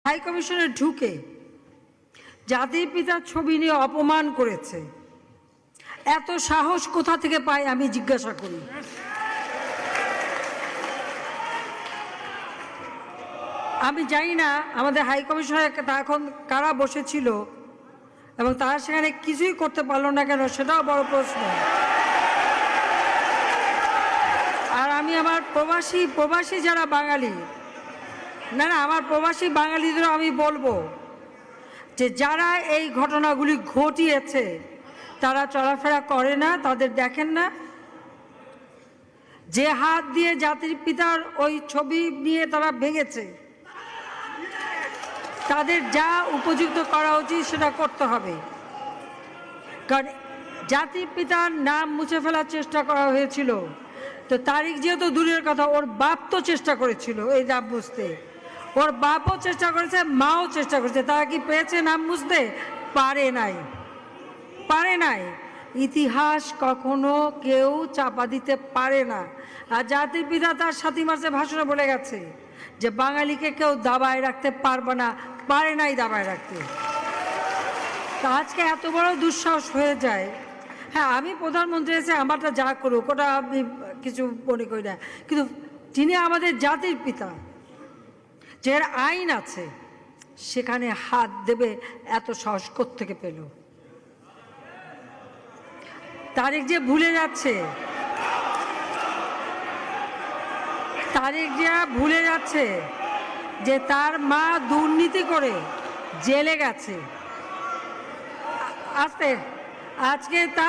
High কমিশনে ঢুকে জাতির পিতার ছবি নিয়ে অপমান করেছে। এত সাহস কোথা থেকে পায় আমি জিজ্ঞাসা করি। আমি জানি না আমাদের হাই কমিশনে এখন কারা বসেছিল এবং তারা সেখানে কিছুই করতে পারলো না কেন, সেটাও বড় প্রশ্ন। আর আমি আমার প্রবাসী যারা বাঙালি, না আমার প্রবাসী বাঙালিদেরও আমি বলবো যে যারা এই ঘটনাগুলি ঘটিয়েছে তারা চলাফেরা করে না, তাদের দেখেন না। যে হাত দিয়ে জাতির পিতার ওই ছবি নিয়ে তারা ভেঙেছে, তাদের যা উপযুক্ত করা উচিত সেটা করতে হবে। কারণ জাতির পিতার নাম মুছে ফেলার চেষ্টা করা হয়েছিল, তো তারিখ যেহেতু দূরের কথা, ওর বাপ তো চেষ্টা করেছিল এই নাম মুছতে, ওর বাপও চেষ্টা করেছে, মাও চেষ্টা করেছে। তারা কি পেয়েছে নাম মুছতে? পারে নাই। ইতিহাস কখনো কেউ চাপা দিতে পারে না। আর জাতির পিতা তার 7 মার্চে ভাষণে বলে গেছে যে বাঙালিকে কেউ দাবায় রাখতে পারবে না, পারে নাই দাবায় রাখতে। তা আজকে এত বড় দুঃসাহস হয়ে যায়। হ্যাঁ, আমি প্রধানমন্ত্রী এসে আমারটা যা করুক ওটা আমি কিছু মনে করি না, কিন্তু তিনি আমাদের জাতির পিতা, যে আইন আছে সেখানে হাত দেবে এত সাহস কোত্থেকে পেল? তারিখ যে ভুলে যাচ্ছে যে তার মা দুর্নীতি করে জেলে গেছে। আজকে তার